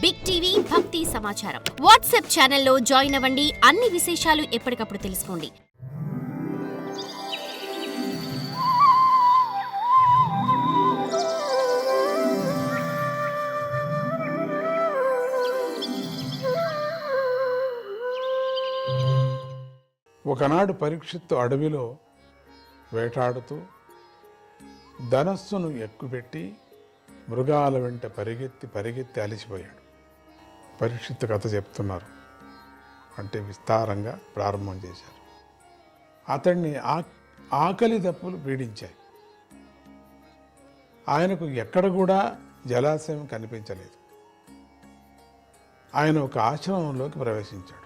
Big TV భక్తి సమాచారం WhatsApp ఛానల్లో జాయిన్ అవ్వండి. అన్ని విశేషాలు ఎప్పటికప్పుడు తెలుసుకోండి. ఒకనాడు పరీక్షిత్తు అడవిలో వేటాడుతూ ధనస్సును ఎక్కుపెట్టి మృగాల వెంట పరిగెత్తి అలసిపోయాడు. పరీక్షిత్తు కథ చెప్తున్నారు, అంటే విస్తారంగా ప్రారంభం చేశారు. అతన్ని ఆకలి దప్పులు పీడించాయి. ఆయనకు ఎక్కడ కూడా జలాశయం కనిపించలేదు. ఆయన ఒక ఆశ్రమంలోకి ప్రవేశించాడు.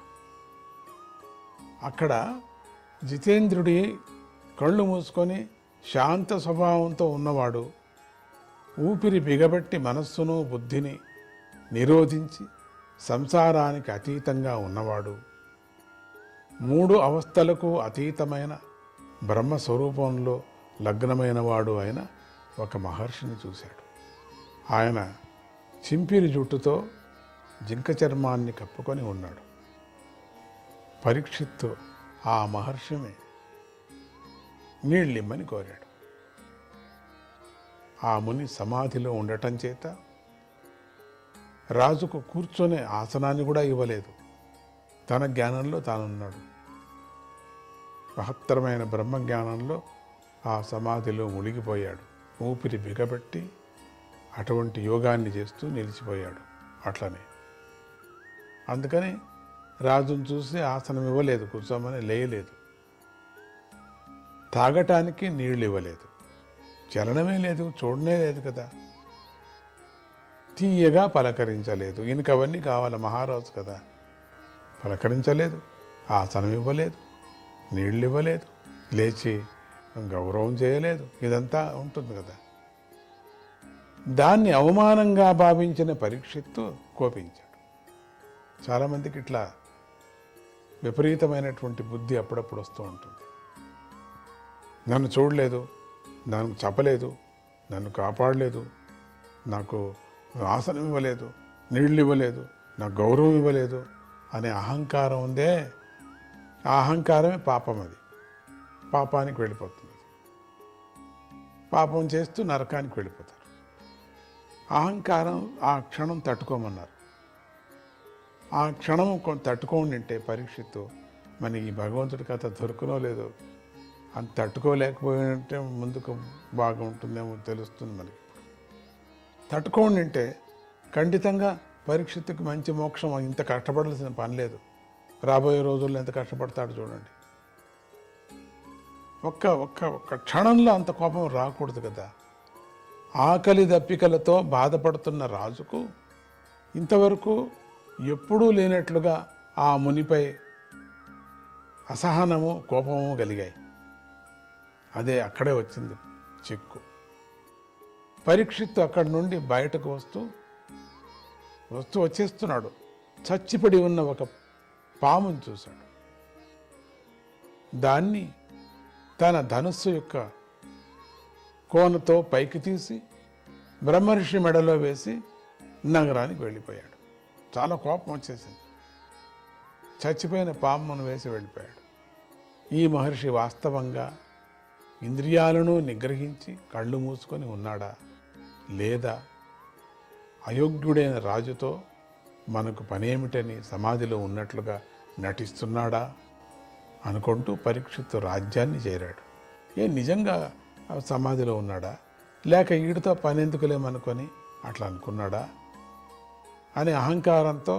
అక్కడ జితేంద్రుడి కళ్ళు మూసుకొని శాంత స్వభావంతో ఉన్నవాడు, ఊపిరి బిగబట్టి మనస్సును బుద్ధిని నిరోధించి సంసారానికి అతీతంగా ఉన్నవాడు, మూడు అవస్థలకు అతీతమైన బ్రహ్మస్వరూపంలో లగ్నమైనవాడు అయిన ఒక మహర్షిని చూశాడు. ఆయన చింపిరి జుట్టుతో జింక చర్మాన్ని కప్పుకొని ఉన్నాడు. పరీక్షిత్తు ఆ మహర్షిని నీళ్ళిమ్మని కోరాడు. ఆ ముని సమాధిలో ఉండటం చేత రాజుకు కూర్చొనే ఆసనాన్ని కూడా ఇవ్వలేదు. తన జ్ఞానంలో తానున్నాడు. మహత్తరమైన బ్రహ్మజ్ఞానంలో ఆ సమాధిలో మునిగిపోయాడు. ఊపిరి బిగబెట్టి అటువంటి యోగాన్ని చేస్తూ నిలిచిపోయాడు. అట్లనే అందుకని రాజును చూసి ఆసనం ఇవ్వలేదు, కూర్చోమని లేయలేదు. తాగటానికి నీళ్ళు ఇవ్వలేదు, చలనమే లేదు, చూడనే లేదు కదా. తీయగా పలకరించలేదు. ఈయనకు అవన్నీ కావాలి, మహారాజు కదా. పలకరించలేదు, ఆసనం ఇవ్వలేదు, నీళ్ళు ఇవ్వలేదు, లేచి గౌరవం చేయలేదు. ఇదంతా ఉంటుంది కదా. దాన్ని అవమానంగా భావించిన పరీక్షిత్తు కోపించాడు. చాలామందికి ఇట్లా విపరీతమైనటువంటి బుద్ధి అప్పుడప్పుడు వస్తూ ఉంటుంది. నన్ను చూడలేదు, నన్ను చెప్పలేదు, నన్ను కాపాడలేదు, నాకు ఆసనం ఇవ్వలేదు, నీళ్ళు ఇవ్వలేదు, నాకు గౌరవం ఇవ్వలేదు అనే అహంకారం ఉందే, ఆ అహంకారమే పాపం. అది పాపానికి వెళ్ళిపోతుంది. పాపం చేస్తూ నరకానికి వెళ్ళిపోతారు. అహంకారం ఆ క్షణం తట్టుకోమన్నారు. ఆ క్షణం తట్టుకోండి అంటే పరీక్షిత్తు మన ఈ భగవంతుడి కథ దొరుకునో లేదో, అంత తట్టుకోలేకపోయినట్టే ముందుకు బాగా ఉంటుందేమో తెలుస్తుంది మనకి. తట్టుకోండి అంటే ఖండితంగా పరీక్షిత్తుకి మంచి మోక్షం. ఇంత కష్టపడాల్సిన పని లేదు. రాబోయే రోజుల్లో ఎంత కష్టపడతాడు చూడండి. ఒక్క ఒక్క ఒక్క క్షణంలో అంత కోపం రాకూడదు కదా. ఆకలి దప్పికలతో బాధపడుతున్న రాజుకు ఇంతవరకు ఎప్పుడూ లేనట్లుగా ఆ మునిపై అసహనము కోపము కలిగాయి. అదే అక్కడే వచ్చింది చిక్కు. పరీక్షిత్తు అక్కడి నుండి బయటకు వచ్చేస్తున్నాడు. చచ్చిపడి ఉన్న ఒక పామును చూశాడు. దాన్ని తన ధనుస్సు యొక్క కోనతో పైకి తీసి బ్రహ్మర్షి మెడలో వేసి నగరానికి వెళ్ళిపోయాడు. చాలా కోపం వచ్చేసింది. చచ్చిపోయిన పామును వేసి వెళ్ళిపోయాడు. ఈ మహర్షి వాస్తవంగా ఇంద్రియాలను నిగ్రహించి కళ్ళు మూసుకొని ఉన్నాడా, లేదా అయోగ్యుడైన రాజుతో మనకు పనేమిటని సమాధిలో ఉన్నట్లుగా నటిస్తున్నాడా అనుకుంటూ పరీక్షిత్తు రాజ్యాన్ని చేరాడు. నిజంగా సమాధిలో ఉన్నాడా, లేక ఈడితో పనెందుకులేమనుకొని అట్లా అనుకున్నాడా అనే అహంకారంతో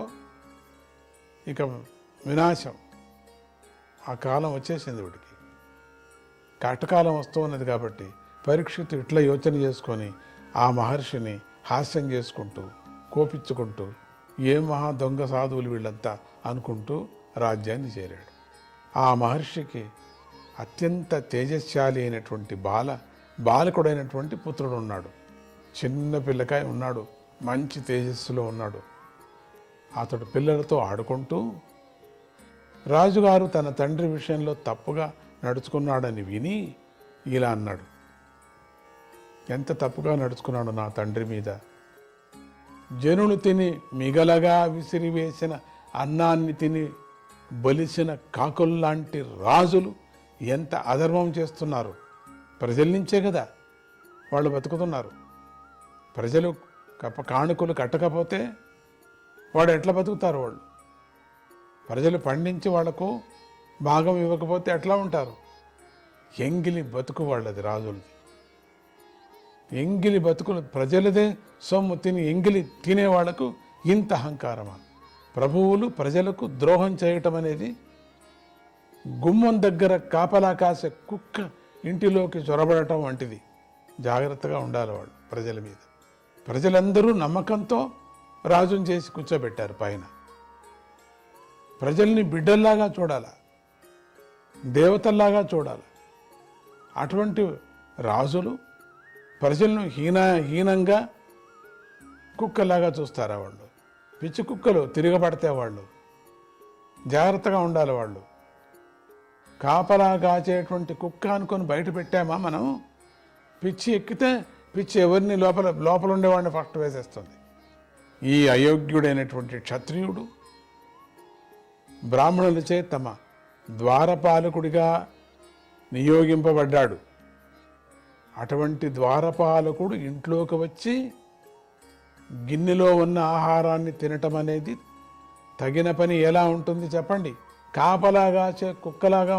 ఇక వినాశం ఆ కాలం వచ్చేసింది. వీడికి కటకాలం వస్తూ ఉన్నది కాబట్టి పరీక్షిత్తు ఇట్లా యోచన చేసుకొని ఆ మహర్షిని హాస్యం చేసుకుంటూ కోపించుకుంటూ ఏ మహా దొంగ సాధువులు వీళ్ళంతా అనుకుంటూ రాజ్యాన్ని చేరాడు. ఆ మహర్షికి అత్యంత తేజశాలి అయినటువంటి బాలకుడైనటువంటి పుత్రుడు ఉన్నాడు. చిన్న పిల్లకాయ ఉన్నాడు, మంచి తేజస్సులో ఉన్నాడు. అతడు పిల్లలతో ఆడుకుంటూ రాజుగారు తన తండ్రి విషయంలో తప్పుగా నడుచుకున్నాడని విని ఇలా అన్నాడు, ఎంత తప్పుగా నడుచుకున్నాడు నా తండ్రి మీద, జనులు తిని మిగలగా విసిరివేసిన అన్నాన్ని తిని బలిసిన కాకుల్లాంటి రాజులు ఎంత అధర్మం చేస్తున్నారు. ప్రజల నుంచే కదా వాళ్ళు బతుకుతున్నారు. ప్రజలు కానుకలు కట్టకపోతే వాడు ఎట్లా బతుకుతారు? వాళ్ళు ప్రజలు పండించి వాళ్లకు భాగం ఇవ్వకపోతే ఎట్లా ఉంటారు? ఎంగిలి బతుకు వాళ్ళది, రాజులది. ఎంగిలి బతుకులు, ప్రజలదే సొమ్ము తిని ఎంగిలి తినేవాళ్లకు ఇంత అహంకారమా? ప్రభువులు ప్రజలకు ద్రోహం చేయటం అనేది గుమ్మం దగ్గర కాపలా కాసే కుక్క ఇంటిలోకి చొరబడటం వంటిది. జాగ్రత్తగా ఉండాలి వాళ్ళు ప్రజల మీద. ప్రజలందరూ నమ్మకంతో రాజుని చేసి కూర్చోబెట్టారు పైన. ప్రజల్ని బిడ్డల్లాగా చూడాల, దేవతల్లాగా చూడాలి. అటువంటి రాజులు ప్రజలను హీనంగా కుక్కలాగా చూస్తారా? వాళ్ళు పిచ్చి కుక్కలు, తిరగబడితే వాళ్ళు. జాగ్రత్తగా ఉండాలి వాళ్ళు. కాపలా కాచేటువంటి కుక్క అనుకొని బయట పెట్టామా మనం? పిచ్చి ఎక్కితే పిచ్చి ఎవరిని లోపల ఉండేవాడిని ఫస్ట్ వేసేస్తుంది. ఈ అయోగ్యుడైనటువంటి క్షత్రియుడు బ్రాహ్మణులచే తమ ద్వారపాలకుడిగా నియోగింపబడ్డాడు. అటువంటి ద్వారపాలకుడు ఇంట్లోకి వచ్చి గిన్నెలో ఉన్న ఆహారాన్ని తినటం అనేది తగిన పని ఎలా ఉంటుంది చెప్పండి? కాపలాగా కుక్కలాగా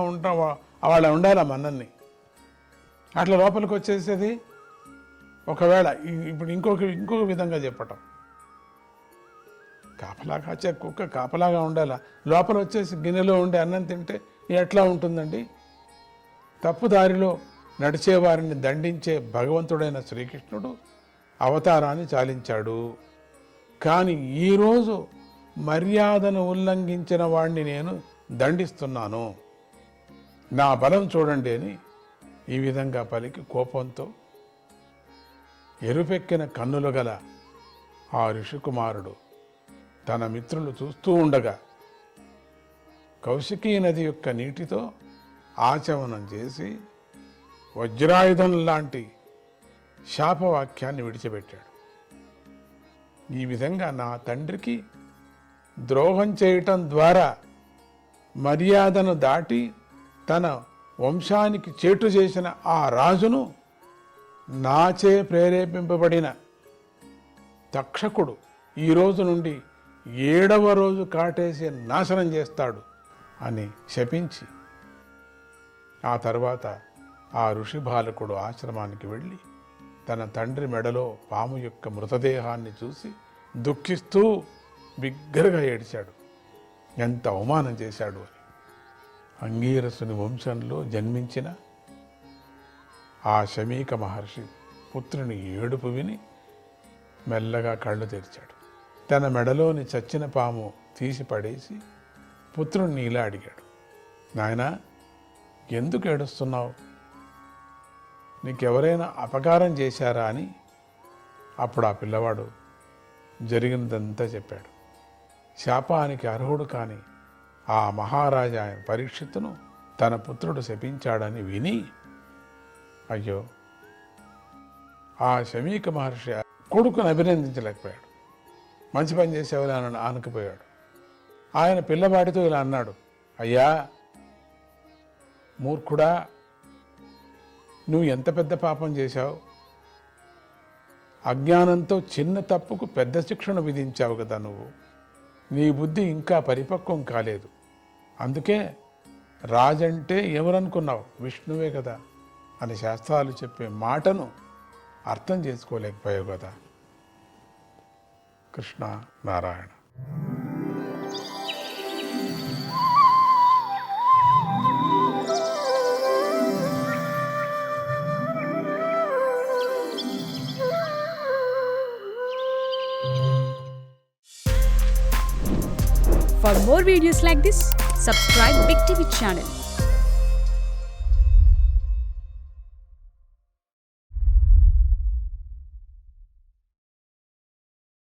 వాళ్ళ ఉండాలి మన్నన్ని. అట్లా లోపలికి వచ్చేసేది. ఒకవేళ ఇప్పుడు ఇంకొక విధంగా చెప్పటం, కాపలా కాచే కుక్క కాపలాగా ఉండాలా, లోపల వచ్చేసి గిన్నెలో ఉండే అన్నం తింటే ఎట్లా ఉంటుందండి? తప్పుదారిలో నడిచేవారిని దండించే భగవంతుడైన శ్రీకృష్ణుడు అవతారాన్ని చాలించాడు. కానీ ఈరోజు మర్యాదను ఉల్లంఘించిన వాడిని నేను దండిస్తున్నాను, నా బలం చూడండి అని ఈ విధంగా పలికి కోపంతో ఎరుపెక్కిన కన్నులు గల ఆ ఋషికుమారుడు తన మిత్రులు చూస్తూ ఉండగా కౌశికీ నది యొక్క నీటితో ఆచమనం చేసి వజ్రాయుధం లాంటి శాపవాక్యాన్ని విడిచిపెట్టాడు. ఈ విధంగా నా తండ్రికి ద్రోహం చేయటం ద్వారా మర్యాదను దాటి తన వంశానికి చేటు చేసిన ఆ రాజును నాచే ప్రేరేపింపబడిన తక్షకుడు ఈ రోజు నుండి 7వ రోజు కాటేసి నాశనం చేస్తాడు అని శపించి ఆ తర్వాత ఆ ఋషి బాలకుడు ఆశ్రమానికి వెళ్ళి తన తండ్రి మెడలో పాము యొక్క మృతదేహాన్ని చూసి దుఃఖిస్తూ బిగ్గరగా ఏడ్చాడు. ఎంత అవమానం చేశాడు అని. అంగీరసుని వంశంలో జన్మించిన ఆ శమీక మహర్షి పుత్రుని ఏడుపు విని మెల్లగా కళ్ళు తెరిచాడు. తన మెడలోని చచ్చిన పాము తీసి పడేసి పుత్రుణ్ణి ఇలా అడిగాడు, నాయనా, ఎందుకు ఏడుస్తున్నావు? నీకెవరైనా అపకారం చేశారా అని. అప్పుడు ఆ పిల్లవాడు జరిగినదంతా చెప్పాడు. శాపానికి అర్హుడు కాని ఆ మహారాజా పరీక్షిత్తును తన పుత్రుడు శపించాడని విని, అయ్యో, ఆ శమీక మహర్షి కొడుకును అభినందించలేకపోయాడు. మంచి పని చేసేవాళ్ళు అని ఆనకపోయాడు. ఆయన పిల్లవాడితో ఇలా అన్నాడు, అయ్యా మూర్ఖుడా, నువ్వు ఎంత పెద్ద పాపం చేశావు? అజ్ఞానంతో చిన్న తప్పుకు పెద్ద శిక్షను విధించావు కదా నువ్వు. నీ బుద్ధి ఇంకా పరిపక్వం కాలేదు. అందుకే రాజంటే ఎవరనుకున్నావు? విష్ణువే కదా అని శాస్త్రాలు చెప్పే మాటను అర్థం చేసుకోలేకపోయావు కదా. Krishna Narayana. For more videos like this, subscribe Big TV channel.